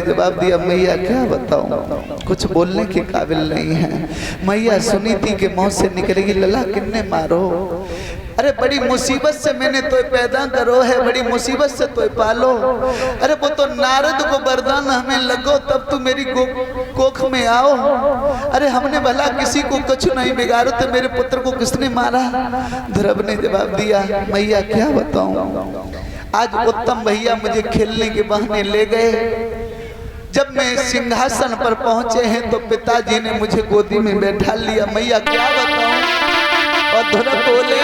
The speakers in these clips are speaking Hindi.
जवाब दिया, मैया क्या बताऊं, कुछ बोलने के काबिल नहीं है। मैया सुनीति के मुंह से निकलेगी, लला किन्ने मारो? अरे बड़ी मुसीबत से मैंने तो पैदा करो है, बड़ी मुसीबत से तो पालो। अरे वो तो नारद को वरदान हमें लगो तब तू मेरी कोख में आओ। अरे हमने भला किसी को कुछ नहीं बिगाड़ो, तो मेरे पुत्र को किसने मारा? ध्रुव ने जवाब दिया, मैया क्या बताऊं, आज उत्तम भैया मुझे खेलने के बहाने ले गए। जब मैं सिंहासन पर पहुंचे हैं तो पिताजी ने मुझे गोदी में बैठा लिया। मैया क्या बताऊं? और ध्रुव बोले,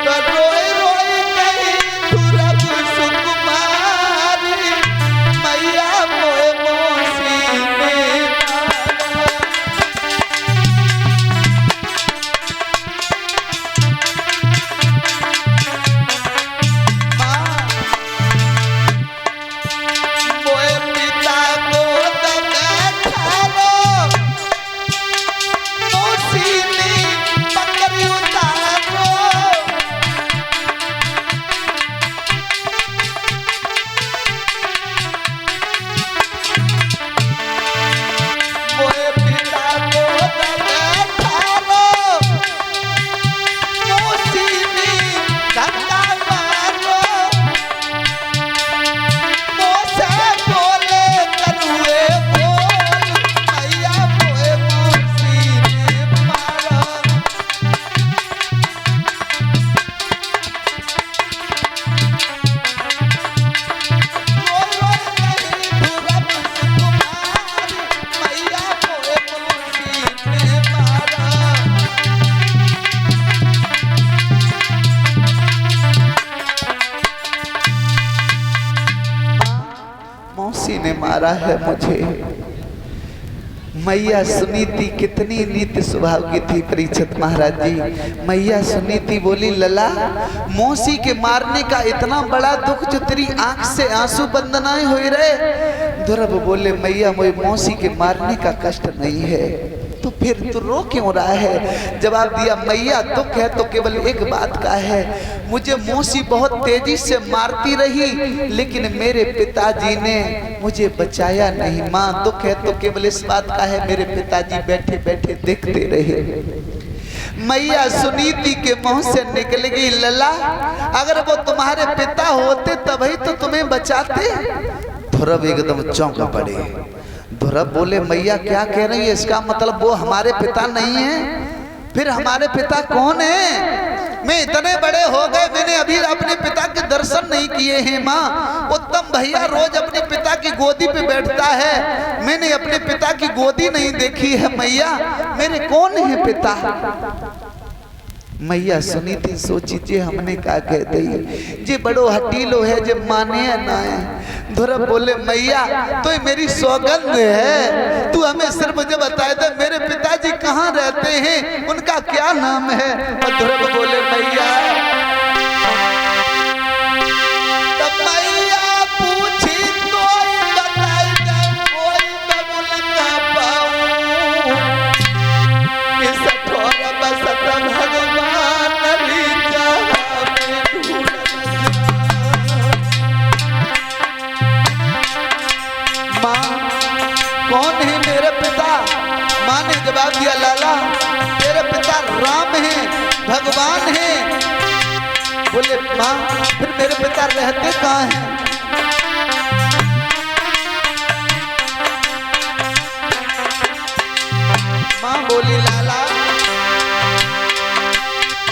तो रोए रोए कही ध्रुव सुकुमारी, मैया मोए मौसी ने मोए पिता को दगा खालो, मौसी ने पकड़ी उतारो। मोए पिता को दगा खालो, मौसी ने धक्का मारो। मोसे बोले करुए बोल, मैया मोए मौसी ने मारा। रोए रोए कही ध्रुव सुकुमारी, मैया मोए मौसी ने मारा। मौसी ने मारा है मुझे। मैया सुनीति कितनी नीति स्वभाव की थी परीक्षित महाराज जी। मैया सुनीति बोली, लला मौसी के मारने का इतना बड़ा दुख जो तेरी आंख से आंसू बंद ना हुए रहे। ध्रुव बोले, मैया मुझे मौसी के मारने का कष्ट नहीं है, तो फिर तू रो क्यों रहा है? जवाब दिया, मैया दुख है तो केवल एक बात का है, मुझे मौसी बहुत तेजी से मारती रही लेकिन मेरे पिताजी ने मुझे बचाया नहीं। माँ दुख है तो केवल इस बात का है, मेरे पिताजी बैठे बैठे देखते रहे। मैया सुनीति के मुंह से निकल गई, लला अगर वो तुम्हारे पिता होते तभी तो तुम्हें बचाते। ध्रुव एकदम चौंक पड़े। ध्रुव बोले, मैया क्या कह रही है? इसका मतलब वो हमारे पिता नहीं है? फिर हमारे पिता कौन है? मैं इतने बड़े हो गए, मैंने अभी अपने पिता के दर्शन नहीं किए हैं। माँ उत्तम भैया रोज अपने पिता की गोदी पे बैठता है, मैंने अपने पिता की गोदी नहीं देखी है। मैया मेरे कौन है पिता? मैया सुनीति सोची, जे हमने क्या कह दी, जे बड़ो हटीलो है, जे माने या ना है। ध्रुव बोले, मैया तो मेरी सौगंध है, तू हमें सिर्फ मुझे बताए दे मेरे पिताजी कहाँ रहते हैं, उनका क्या नाम है? और ध्रुव बोले, मैया तब मैया पूछी तो बताई दे, कोई बबुल ना पाऊं, इस ठोर बसत भगवान रीचा में ढूंढ। माँ कौन है मेरे पिता? माँ ने जवाब दिया, लाला तेरे पिता राम हैं, भगवान हैं। बोले, माँ फिर मेरे पिता रहते कहाँ हैं? माँ बोली, लाला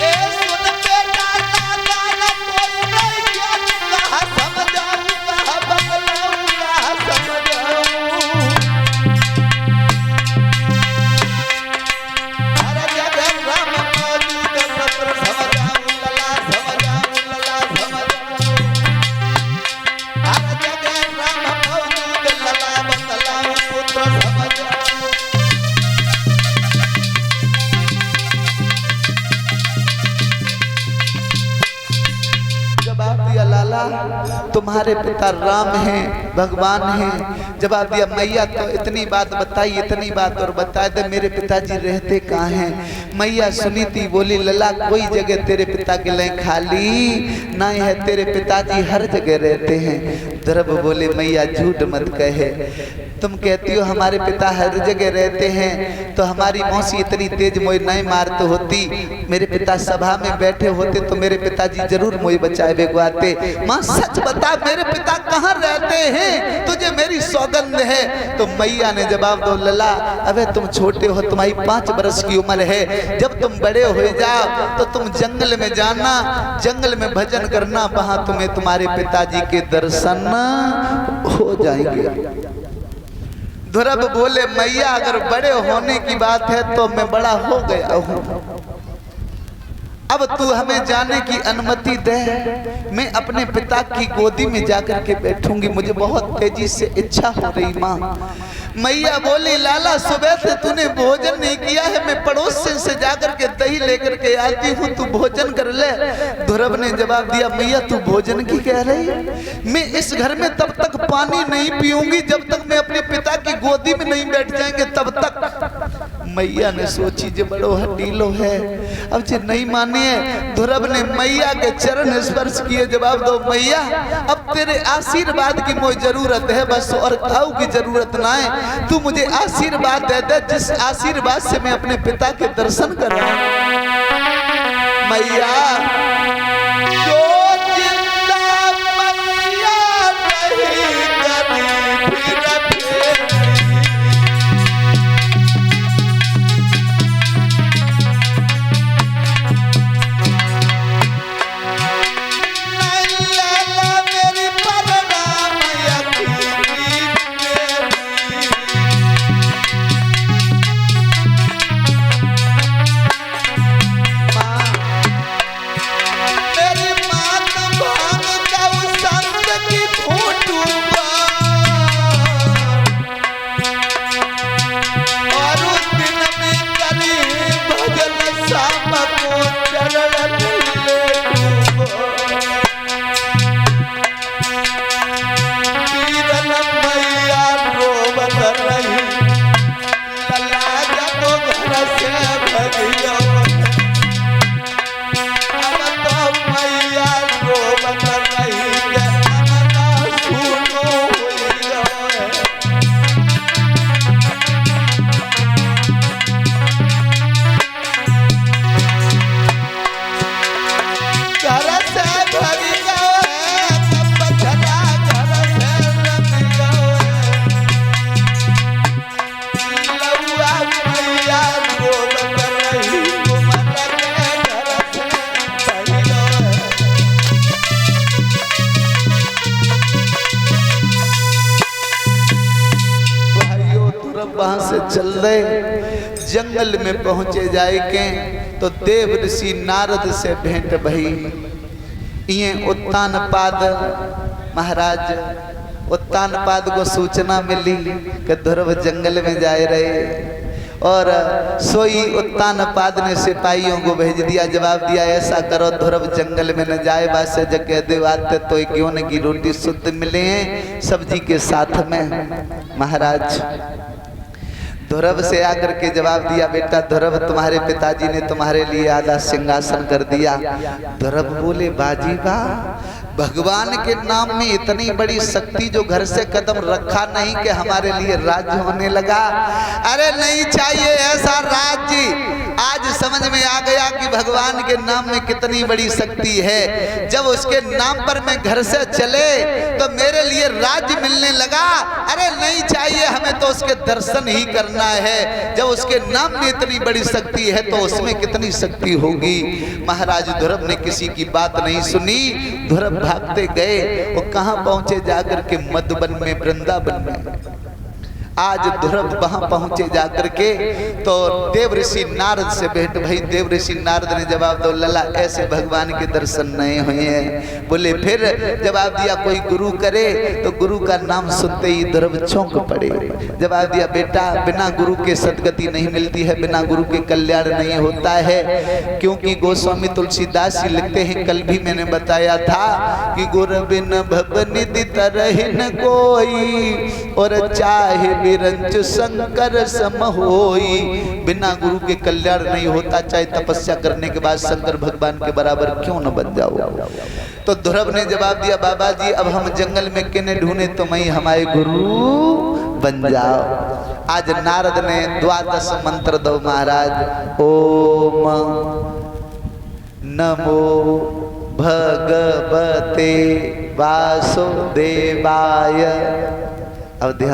ए सुन बेटा, लाला ना कोई नहीं, क्या कहा समझाऊं, कहा बतलाऊं, कहा समझाऊं। हर जगह राम मौजूद पुत्र समझाऊं, लला समझाऊं, लला समझाऊं। हर जगह राम मौजूद, लला बतलाऊं, पुत्र समझाऊं। तुम्हारे पिता राम हैं, भगवान हैं। जवाब दिया मैया तो इतनी बात बताई, इतनी बात और बता दे मेरे पिताजी रहते कहाँ हैं। मैया सुनी थी, बोली लला कोई जगह तेरे पिता के लिए खाली नहीं है, तेरे पिताजी हर जगह रहते हैं। ध्रुव बोले मैया झूठ मत कहे, तुम कहती हो हमारे पिता हर जगह रहते हैं तो हमारी मौसी इतनी तेज मोई नहीं मारते होती, मेरे पिता सभा में बैठे होते तो मेरे पिताजी जरूर मोई बचाए बेगवाते। माँ सच बता मेरे पिता कहाँ रहते हैं, तुझे मेरी सौगंध है। तो मैया ने जवाब दो लला अबे तुम छोटे हो, तुम्हारी 5 बरस की उम्र है, जब तुम बड़े हो जाओ तो तुम जंगल में जाना, जंगल में भजन करना, वहां तुम्हें तुम्हारे पिताजी के दर्शन हो जाएंगे। ध्रुव बोले मैया अगर बड़े होने की बात है तो मैं बड़ा हो गया हूँ, अब तू हमें जाने की अनुमति दे, मैं अपने पिता की गोदी में जाकर के बैठूंगी, मुझे बहुत तेजी से इच्छा हो रही। माँ मैया बोली लाला सुबह से तूने भोजन नहीं किया है, मैं पड़ोस से जाकर के दही लेकर के आती हूँ, तू भोजन कर ले। ध्रुव ने जवाब दिया मैया तू भोजन की कह रही, मैं इस घर में तब तक पानी नहीं पीऊंगी जब तक मैं अपने पिता की गोदी में नहीं बैठ जाएंगे तब तक। मैया ने सोची जो बड़ो हटीलो है, अब जो नहीं माने। ध्रुव ने मैया के चरण स्पर्श किए, जवाब दो मैया अब तेरे आशीर्वाद की मुझे जरूरत है, बस और खाऊ की जरूरत ना है, तू मुझे आशीर्वाद दे दे जिस आशीर्वाद से मैं अपने पिता के दर्शन कर रहा हूं। मैया जो जिंदा मैया नहीं कभी फिर वहां से चल रहे जंगल में पहुंचे जाए के तो देव ऋषि नारद से भेंट भई। ये उत्तानपाद महाराज उत्तानपाद को सूचना मिली कि ध्रुव जंगल में जा रहे और सोई उत्तानपाद ने सिपाहियों को भेज दिया, जवाब दिया ऐसा करो ध्रुव जंगल में न जाए, बासे जगह देवाते तो क्यों न की रोटी शुद्ध मिले हैं सब्जी के साथ में। महाराज ध्रुव से आकर के जवाब दिया बेटा ध्रुव तुम्हारे पिताजी ने तुम्हारे लिए आधा सिंहासन कर दिया। ध्रुव बोले बाजी बा भगवान के नाम में इतनी बड़ी शक्ति जो घर से कदम रखा नहीं कि हमारे लिए राज्य होने लगा। अरे नहीं चाहिए ऐसा राज्य, आज समझ में आ गया कि भगवान के नाम में कितनी बड़ी शक्ति है। जब उसके नाम पर मैं घर से चले तो मेरे लिए राज्य मिलने लगा। अरे नहीं चाहिए, हमें तो उसके दर्शन ही करना है। जब उसके नाम में इतनी बड़ी शक्ति है तो उसमें कितनी शक्ति होगी। महाराज ध्रुव ने किसी की बात नहीं सुनी, ध्रुव भागते गए। वो कहाँ पहुंचे जाकर के मधुबन में, वृंदावन में। आज ध्रुव वहां पहुंचे जाकर के तो देव ऋषि नारद से भेंट भई। देव ऋषि नारद ने जवाब दो, लला ऐसे भगवान के दर्शन नहीं हुए हैं। बोले फिर जवाब दिया, कोई गुरु करे तो गुरु का नाम सुनते ही ध्रुव चौंक पड़े। जवाब दिया, बेटा बिना गुरु के सदगति नहीं मिलती है, बिना गुरु के कल्याण नहीं होता है। क्योंकि गोस्वामी तुलसीदास जी लिखते हैं, कल भी मैंने बताया था कि गुरु बिन भवनिधि तरहिन कोई और चाहे बिरंच शंकर सम होई। बिना गुरु के कल्याण नहीं होता, चाहे तपस्या करने के बाद शंकर भगवान के बराबर क्यों न बन जाओ। तो ध्रुव ने जवाब दिया, बाबा जी अब हम जंगल में किन्हें ढूंढे, तुम ही हमारे गुरु बन जाओ। आज नारद ने द्वादश मंत्र दो महाराज। ओम नमो भगवते वासुदेवाय। अब ध्यान